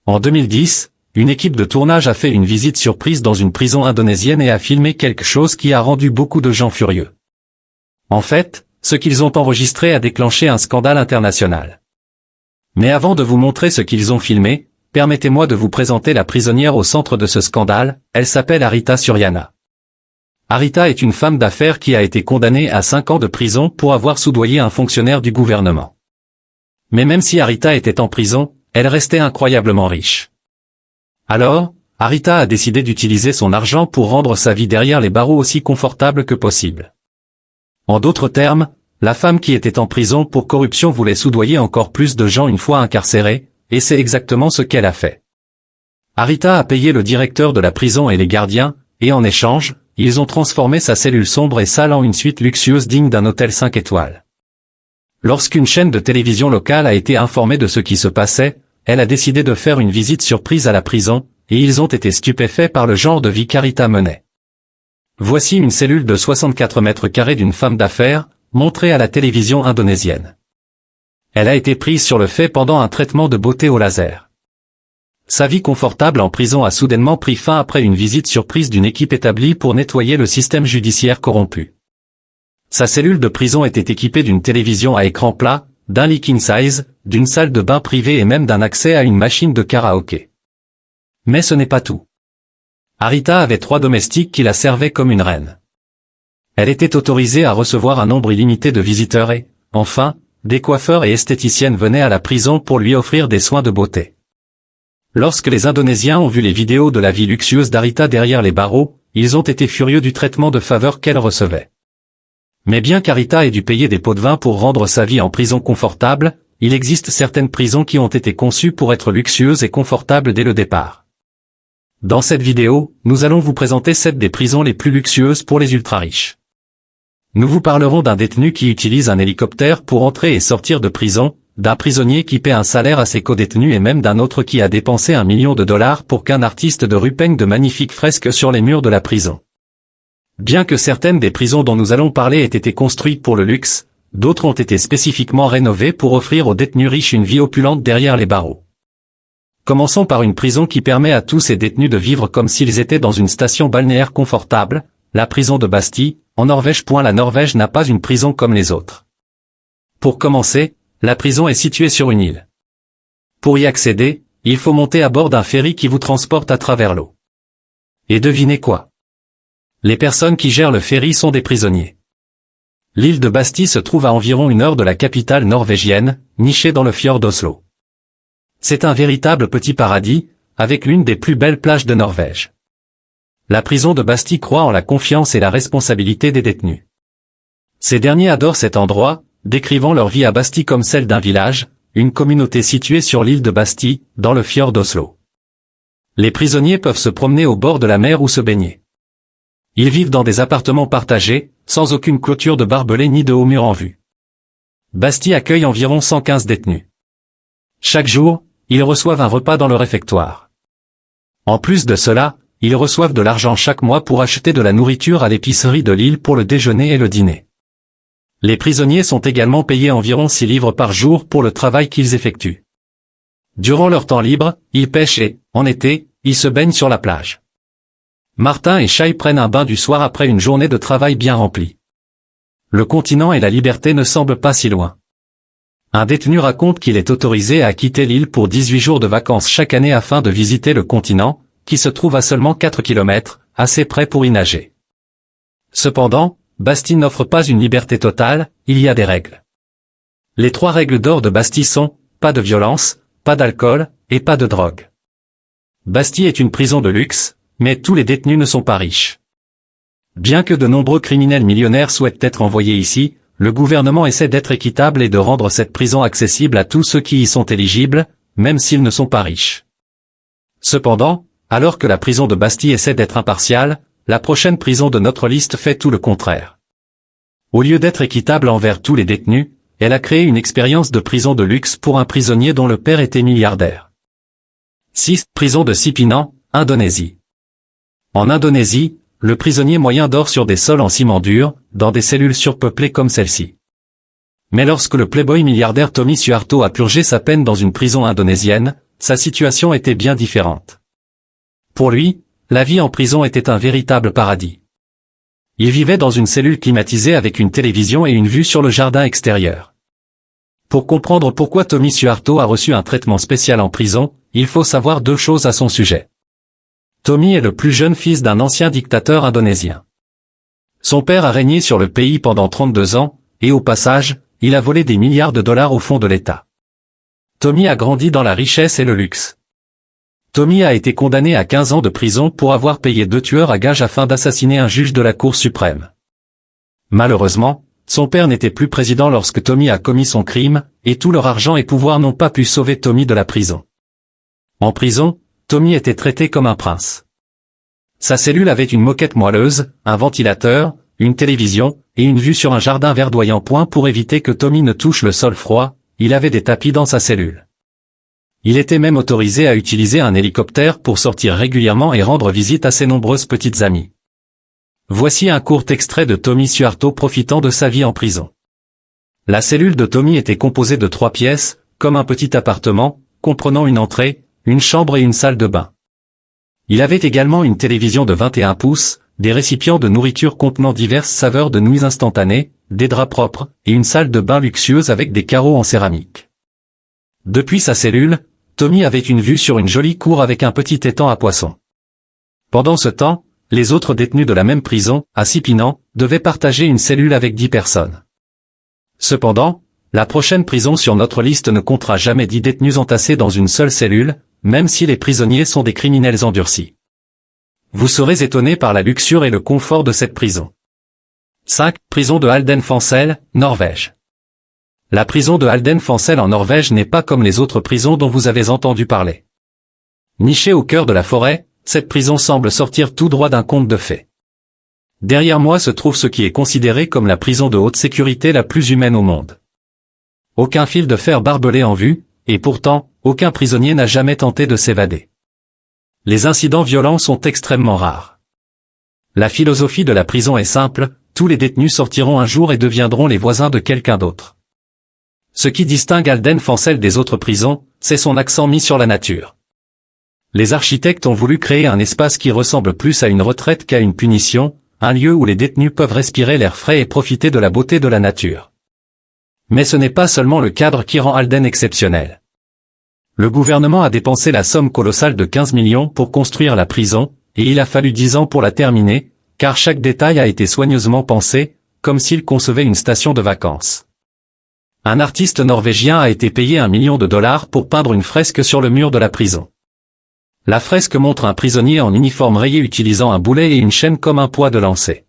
En 2010, une équipe de tournage a fait une visite surprise dans une prison indonésienne et a filmé quelque chose qui a rendu beaucoup de gens furieux. En fait, ce qu'ils ont enregistré a déclenché un scandale international. Mais avant de vous montrer ce qu'ils ont filmé, permettez-moi de vous présenter la prisonnière au centre de ce scandale. Elle s'appelle Arita Suryana. Arita est une femme d'affaires qui a été condamnée à 5 ans de prison pour avoir soudoyé un fonctionnaire du gouvernement. Mais même si Arita était en prison, elle restait incroyablement riche. Alors, Arita a décidé d'utiliser son argent pour rendre sa vie derrière les barreaux aussi confortable que possible. En d'autres termes, la femme qui était en prison pour corruption voulait soudoyer encore plus de gens une fois incarcérés, et c'est exactement ce qu'elle a fait. Arita a payé le directeur de la prison et les gardiens, et en échange, ils ont transformé sa cellule sombre et sale en une suite luxueuse digne d'un hôtel 5 étoiles. Lorsqu'une chaîne de télévision locale a été informée de ce qui se passait, elle a décidé de faire une visite surprise à la prison, et ils ont été stupéfaits par le genre de vie qu'Arita menait. Voici une cellule de 64 mètres carrés d'une femme d'affaires, montrée à la télévision indonésienne. Elle a été prise sur le fait pendant un traitement de beauté au laser. Sa vie confortable en prison a soudainement pris fin après une visite surprise d'une équipe établie pour nettoyer le système judiciaire corrompu. Sa cellule de prison était équipée d'une télévision à écran plat, d'un lit king size, d'une salle de bain privée et même d'un accès à une machine de karaoké. Mais ce n'est pas tout. Arita avait 3 domestiques qui la servaient comme une reine. Elle était autorisée à recevoir un nombre illimité de visiteurs et, enfin, des coiffeurs et esthéticiennes venaient à la prison pour lui offrir des soins de beauté. Lorsque les Indonésiens ont vu les vidéos de la vie luxueuse d'Arita derrière les barreaux, ils ont été furieux du traitement de faveur qu'elle recevait. Mais bien qu'Arita ait dû payer des pots de vin pour rendre sa vie en prison confortable, il existe certaines prisons qui ont été conçues pour être luxueuses et confortables dès le départ. Dans cette vidéo, nous allons vous présenter 7 des prisons les plus luxueuses pour les ultra-riches. Nous vous parlerons d'un détenu qui utilise un hélicoptère pour entrer et sortir de prison, d'un prisonnier qui paie un salaire à ses co-détenus et même d'un autre qui a dépensé $1 million pour qu'un artiste de rue peigne de magnifiques fresques sur les murs de la prison. Bien que certaines des prisons dont nous allons parler aient été construites pour le luxe, d'autres ont été spécifiquement rénovées pour offrir aux détenus riches une vie opulente derrière les barreaux. Commençons par une prison qui permet à tous ces détenus de vivre comme s'ils étaient dans une station balnéaire confortable, la prison de Basti, en Norvège. La Norvège n'a pas une prison comme les autres. Pour commencer, la prison est située sur une île. Pour y accéder, il faut monter à bord d'un ferry qui vous transporte à travers l'eau. Et devinez quoi? Les personnes qui gèrent le ferry sont des prisonniers. L'île de Basti se trouve à environ 1 heure de la capitale norvégienne, nichée dans le fjord d'Oslo. C'est un véritable petit paradis, avec l'une des plus belles plages de Norvège. La prison de Basti croit en la confiance et la responsabilité des détenus. Ces derniers adorent cet endroit, décrivant leur vie à Basti comme celle d'un village, une communauté située sur l'île de Basti, dans le fjord d'Oslo. Les prisonniers peuvent se promener au bord de la mer ou se baigner. Ils vivent dans des appartements partagés, sans aucune clôture de barbelés ni de hauts murs en vue. Basti accueille environ 115 détenus. Chaque jour, ils reçoivent un repas dans le réfectoire. En plus de cela, ils reçoivent de l'argent chaque mois pour acheter de la nourriture à l'épicerie de l'île pour le déjeuner et le dîner. Les prisonniers sont également payés environ 6 livres par jour pour le travail qu'ils effectuent. Durant leur temps libre, ils pêchent et, en été, ils se baignent sur la plage. Martin et Shai prennent un bain du soir après une journée de travail bien remplie. Le continent et la liberté ne semblent pas si loin. Un détenu raconte qu'il est autorisé à quitter l'île pour 18 jours de vacances chaque année afin de visiter le continent, qui se trouve à seulement 4 km, assez près pour y nager. Cependant, Basti n'offre pas une liberté totale, il y a des règles. Les 3 règles d'or de Basti sont, pas de violence, pas d'alcool, et pas de drogue. Basti est une prison de luxe, mais tous les détenus ne sont pas riches. Bien que de nombreux criminels millionnaires souhaitent être envoyés ici, le gouvernement essaie d'être équitable et de rendre cette prison accessible à tous ceux qui y sont éligibles, même s'ils ne sont pas riches. Cependant, alors que la prison de Basti essaie d'être impartiale, la prochaine prison de notre liste fait tout le contraire. Au lieu d'être équitable envers tous les détenus, elle a créé une expérience de prison de luxe pour un prisonnier dont le père était milliardaire. 6. Prison de Cipinang, Indonésie. En Indonésie, le prisonnier moyen dort sur des sols en ciment dur, dans des cellules surpeuplées comme celle-ci. Mais lorsque le playboy milliardaire Tommy Suharto a purgé sa peine dans une prison indonésienne, sa situation était bien différente. Pour lui, la vie en prison était un véritable paradis. Il vivait dans une cellule climatisée avec une télévision et une vue sur le jardin extérieur. Pour comprendre pourquoi Tommy Suharto a reçu un traitement spécial en prison, il faut savoir deux choses à son sujet. Tommy est le plus jeune fils d'un ancien dictateur indonésien. Son père a régné sur le pays pendant 32 ans, et au passage, il a volé des milliards de dollars au fond de l'État. Tommy a grandi dans la richesse et le luxe. Tommy a été condamné à 15 ans de prison pour avoir payé 2 tueurs à gages afin d'assassiner un juge de la Cour suprême. Malheureusement, son père n'était plus président lorsque Tommy a commis son crime, et tout leur argent et pouvoir n'ont pas pu sauver Tommy de la prison. En prison, Tommy était traité comme un prince. Sa cellule avait une moquette moelleuse, un ventilateur, une télévision, et une vue sur un jardin verdoyant. Pour éviter que Tommy ne touche le sol froid, il avait des tapis dans sa cellule. Il était même autorisé à utiliser un hélicoptère pour sortir régulièrement et rendre visite à ses nombreuses petites amies. Voici un court extrait de Tommy Suharto profitant de sa vie en prison. La cellule de Tommy était composée de 3 pièces, comme un petit appartement, comprenant une entrée, une chambre et une salle de bain. Il avait également une télévision de 21 pouces, des récipients de nourriture contenant diverses saveurs de nouilles instantanées, des draps propres, et une salle de bain luxueuse avec des carreaux en céramique. Depuis sa cellule, Tommy avait une vue sur une jolie cour avec un petit étang à poissons. Pendant ce temps, les autres détenus de la même prison, à Sipinang, devaient partager une cellule avec 10 personnes. Cependant, la prochaine prison sur notre liste ne comptera jamais 10 détenus entassés dans une seule cellule, même si les prisonniers sont des criminels endurcis. Vous serez étonné par la luxure et le confort de cette prison. 5. Prison de Halden Fengsel, Norvège. La prison de Halden Fengsel en Norvège n'est pas comme les autres prisons dont vous avez entendu parler. Nichée au cœur de la forêt, cette prison semble sortir tout droit d'un conte de fées. Derrière moi se trouve ce qui est considéré comme la prison de haute sécurité la plus humaine au monde. Aucun fil de fer barbelé en vue, et pourtant, aucun prisonnier n'a jamais tenté de s'évader. Les incidents violents sont extrêmement rares. La philosophie de la prison est simple, tous les détenus sortiront un jour et deviendront les voisins de quelqu'un d'autre. Ce qui distingue Halden Fengsel des autres prisons, c'est son accent mis sur la nature. Les architectes ont voulu créer un espace qui ressemble plus à une retraite qu'à une punition, un lieu où les détenus peuvent respirer l'air frais et profiter de la beauté de la nature. Mais ce n'est pas seulement le cadre qui rend Halden exceptionnel. Le gouvernement a dépensé la somme colossale de 15 millions pour construire la prison, et il a fallu 10 ans pour la terminer, car chaque détail a été soigneusement pensé, comme s'il concevait une station de vacances. Un artiste norvégien a été payé $1 million pour peindre une fresque sur le mur de la prison. La fresque montre un prisonnier en uniforme rayé utilisant un boulet et une chaîne comme un poids de lancer.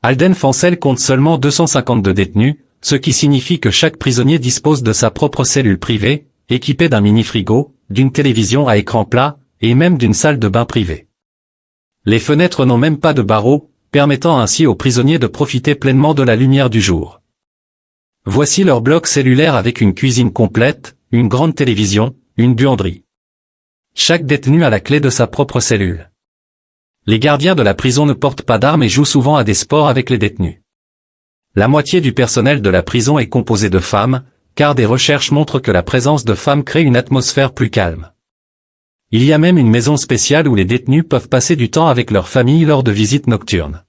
Halden Fengsel compte seulement 252 détenus, ce qui signifie que chaque prisonnier dispose de sa propre cellule privée, équipée d'un mini-frigo, d'une télévision à écran plat, et même d'une salle de bain privée. Les fenêtres n'ont même pas de barreaux, permettant ainsi aux prisonniers de profiter pleinement de la lumière du jour. Voici leur bloc cellulaire avec une cuisine complète, une grande télévision, une buanderie. Chaque détenu a la clé de sa propre cellule. Les gardiens de la prison ne portent pas d'armes et jouent souvent à des sports avec les détenus. La moitié du personnel de la prison est composé de femmes, car des recherches montrent que la présence de femmes crée une atmosphère plus calme. Il y a même une maison spéciale où les détenus peuvent passer du temps avec leur famille lors de visites nocturnes.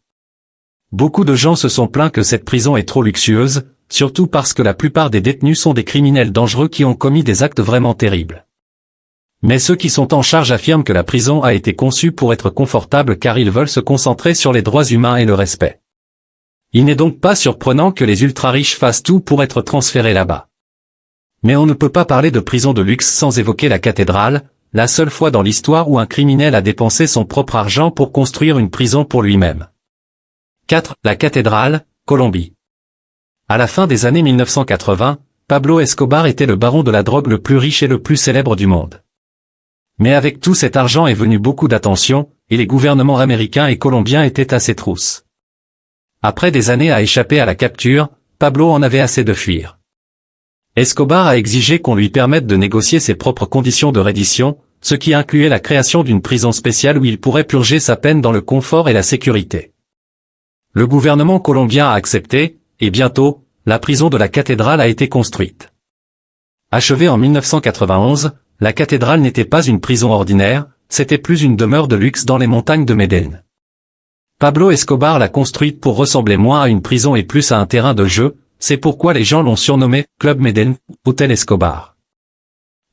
Beaucoup de gens se sont plaints que cette prison est trop luxueuse, surtout parce que la plupart des détenus sont des criminels dangereux qui ont commis des actes vraiment terribles. Mais ceux qui sont en charge affirment que la prison a été conçue pour être confortable car ils veulent se concentrer sur les droits humains et le respect. Il n'est donc pas surprenant que les ultra-riches fassent tout pour être transférés là-bas. Mais on ne peut pas parler de prison de luxe sans évoquer la cathédrale, la seule fois dans l'histoire où un criminel a dépensé son propre argent pour construire une prison pour lui-même. 4. La cathédrale, Colombie. À la fin des années 1980, Pablo Escobar était le baron de la drogue le plus riche et le plus célèbre du monde. Mais avec tout cet argent est venu beaucoup d'attention, et les gouvernements américains et colombiens étaient à ses trousses. Après des années à échapper à la capture, Pablo en avait assez de fuir. Escobar a exigé qu'on lui permette de négocier ses propres conditions de reddition, ce qui incluait la création d'une prison spéciale où il pourrait purger sa peine dans le confort et la sécurité. Le gouvernement colombien a accepté, et bientôt, la prison de la cathédrale a été construite. Achevée en 1991, la cathédrale n'était pas une prison ordinaire, c'était plus une demeure de luxe dans les montagnes de Médellín. Pablo Escobar l'a construite pour ressembler moins à une prison et plus à un terrain de jeu, c'est pourquoi les gens l'ont surnommé Club Medellín, Hôtel Escobar.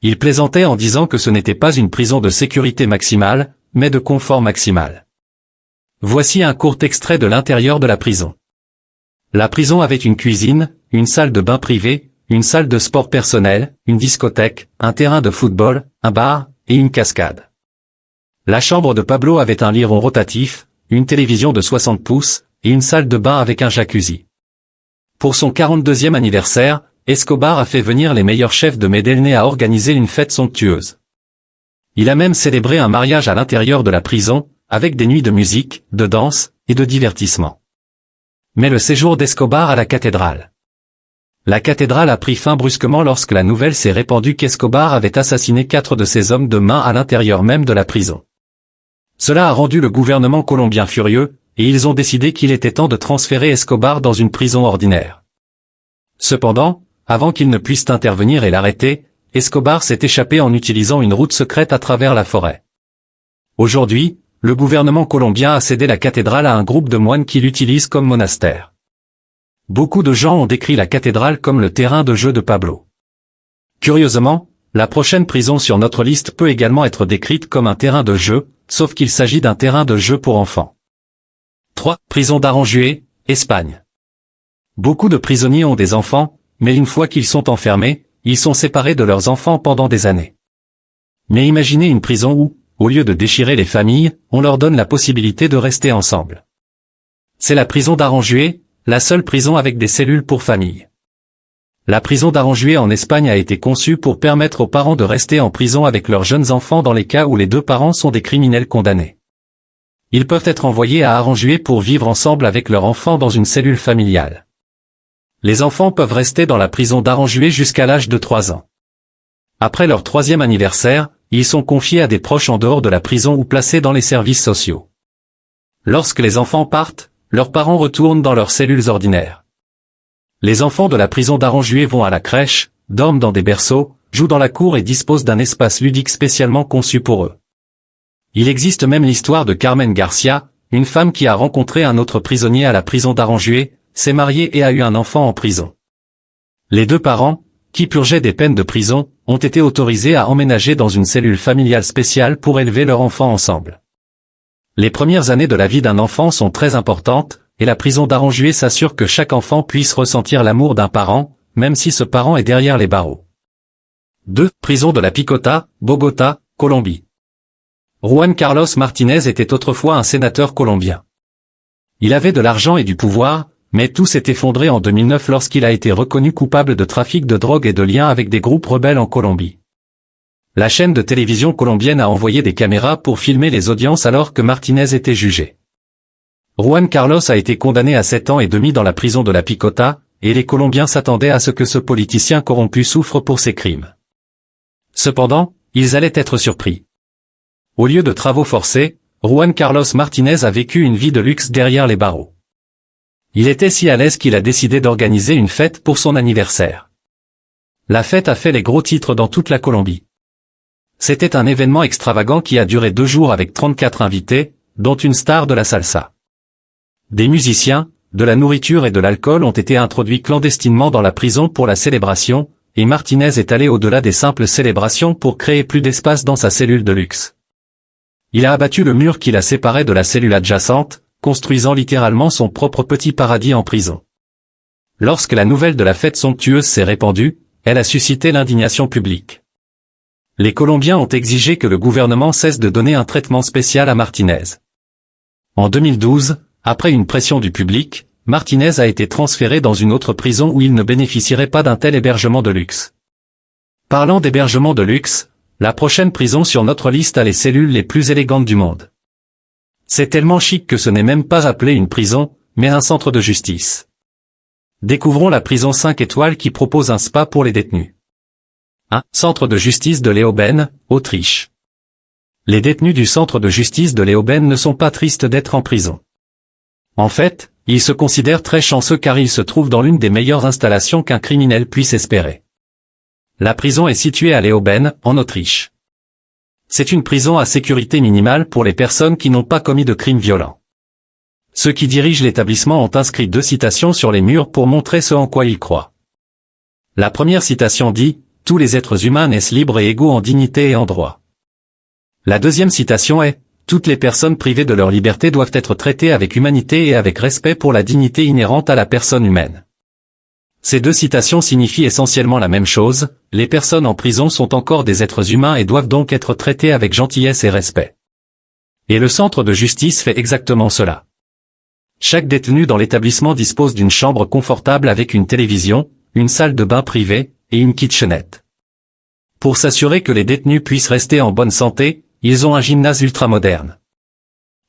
Il plaisantait en disant que ce n'était pas une prison de sécurité maximale, mais de confort maximal. Voici un court extrait de l'intérieur de la prison. La prison avait une cuisine, une salle de bain privée, une salle de sport personnel, une discothèque, un terrain de football, un bar, et une cascade. La chambre de Pablo avait un lit rond rotatif, une télévision de 60 pouces, et une salle de bain avec un jacuzzi. Pour son 42e anniversaire, Escobar a fait venir les meilleurs chefs de Medellín et a organisé une fête somptueuse. Il a même célébré un mariage à l'intérieur de la prison, avec des nuits de musique, de danse, et de divertissement. Mais le séjour d'Escobar à la cathédrale. La cathédrale a pris fin brusquement lorsque la nouvelle s'est répandue qu'Escobar avait assassiné 4 de ses hommes de main à l'intérieur même de la prison. Cela a rendu le gouvernement colombien furieux, et ils ont décidé qu'il était temps de transférer Escobar dans une prison ordinaire. Cependant, avant qu'ils ne puissent intervenir et l'arrêter, Escobar s'est échappé en utilisant une route secrète à travers la forêt. Aujourd'hui, le gouvernement colombien a cédé la cathédrale à un groupe de moines qui l'utilisent comme monastère. Beaucoup de gens ont décrit la cathédrale comme le terrain de jeu de Pablo. Curieusement, la prochaine prison sur notre liste peut également être décrite comme un terrain de jeu, sauf qu'il s'agit d'un terrain de jeu pour enfants. 3. Prison d'Aranjuez, Espagne. Beaucoup de prisonniers ont des enfants, mais une fois qu'ils sont enfermés, ils sont séparés de leurs enfants pendant des années. Mais imaginez une prison où, au lieu de déchirer les familles, on leur donne la possibilité de rester ensemble. C'est la prison d'Aranjuez, la seule prison avec des cellules pour familles. La prison d'Aranjuez en Espagne a été conçue pour permettre aux parents de rester en prison avec leurs jeunes enfants dans les cas où les 2 parents sont des criminels condamnés. Ils peuvent être envoyés à Aranjuez pour vivre ensemble avec leur enfant dans une cellule familiale. Les enfants peuvent rester dans la prison d'Aranjuez jusqu'à l'âge de 3 ans. Après leur 3e anniversaire, ils sont confiés à des proches en dehors de la prison ou placés dans les services sociaux. Lorsque les enfants partent, leurs parents retournent dans leurs cellules ordinaires. Les enfants de la prison d'Aranjuez vont à la crèche, dorment dans des berceaux, jouent dans la cour et disposent d'un espace ludique spécialement conçu pour eux. Il existe même l'histoire de Carmen Garcia, une femme qui a rencontré un autre prisonnier à la prison d'Aranjuez, s'est mariée et a eu un enfant en prison. Les 2 parents, qui purgeaient des peines de prison, ont été autorisés à emménager dans une cellule familiale spéciale pour élever leur enfant ensemble. Les premières années de la vie d'un enfant sont très importantes, et la prison d'Aranjuez s'assure que chaque enfant puisse ressentir l'amour d'un parent, même si ce parent est derrière les barreaux. 2. Prison de la Picota, Bogota, Colombie. Juan Carlos Martinez était autrefois un sénateur colombien. Il avait de l'argent et du pouvoir, mais tout s'est effondré en 2009 lorsqu'il a été reconnu coupable de trafic de drogue et de liens avec des groupes rebelles en Colombie. La chaîne de télévision colombienne a envoyé des caméras pour filmer les audiences alors que Martinez était jugé. Juan Carlos a été condamné à 7 ans et demi dans la prison de la Picota, et les Colombiens s'attendaient à ce que ce politicien corrompu souffre pour ses crimes. Cependant, ils allaient être surpris. Au lieu de travaux forcés, Juan Carlos Martinez a vécu une vie de luxe derrière les barreaux. Il était si à l'aise qu'il a décidé d'organiser une fête pour son anniversaire. La fête a fait les gros titres dans toute la Colombie. C'était un événement extravagant qui a duré 2 jours avec 34 invités, dont une star de la salsa. Des musiciens, de la nourriture et de l'alcool ont été introduits clandestinement dans la prison pour la célébration, et Martinez est allé au-delà des simples célébrations pour créer plus d'espace dans sa cellule de luxe. Il a abattu le mur qui la séparait de la cellule adjacente, construisant littéralement son propre petit paradis en prison. Lorsque la nouvelle de la fête somptueuse s'est répandue, elle a suscité l'indignation publique. Les Colombiens ont exigé que le gouvernement cesse de donner un traitement spécial à Martinez. En 2012, après une pression du public, Martinez a été transféré dans une autre prison où il ne bénéficierait pas d'un tel hébergement de luxe. Parlant d'hébergement de luxe, la prochaine prison sur notre liste a les cellules les plus élégantes du monde. C'est tellement chic que ce n'est même pas appelé une prison, mais un centre de justice. Découvrons la prison 5 étoiles qui propose un spa pour les détenus. 1. Centre de justice de Leoben, Autriche. Les détenus du centre de justice de Leoben ne sont pas tristes d'être en prison. En fait, ils se considèrent très chanceux car ils se trouvent dans l'une des meilleures installations qu'un criminel puisse espérer. La prison est située à Leoben, en Autriche. C'est une prison à sécurité minimale pour les personnes qui n'ont pas commis de crimes violents. Ceux qui dirigent l'établissement ont inscrit 2 citations sur les murs pour montrer ce en quoi ils croient. La première citation dit « Tous les êtres humains naissent libres et égaux en dignité et en droit ». La deuxième citation est « Toutes les personnes privées de leur liberté doivent être traitées avec humanité et avec respect pour la dignité inhérente à la personne humaine ». Ces 2 citations signifient essentiellement la même chose, les personnes en prison sont encore des êtres humains et doivent donc être traitées avec gentillesse et respect. Et le centre de justice fait exactement cela. Chaque détenu dans l'établissement dispose d'une chambre confortable avec une télévision, une salle de bain privée, et une kitchenette. Pour s'assurer que les détenus puissent rester en bonne santé, ils ont un gymnase ultramoderne.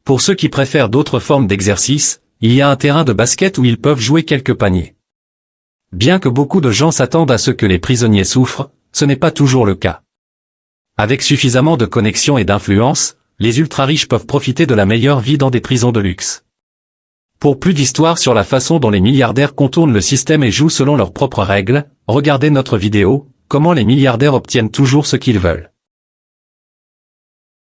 Pour ceux qui préfèrent d'autres formes d'exercice, il y a un terrain de basket où ils peuvent jouer quelques paniers. Bien que beaucoup de gens s'attendent à ce que les prisonniers souffrent, ce n'est pas toujours le cas. Avec suffisamment de connexions et d'influence, les ultra-riches peuvent profiter de la meilleure vie dans des prisons de luxe. Pour plus d'histoires sur la façon dont les milliardaires contournent le système et jouent selon leurs propres règles, regardez notre vidéo « Comment les milliardaires obtiennent toujours ce qu'ils veulent ».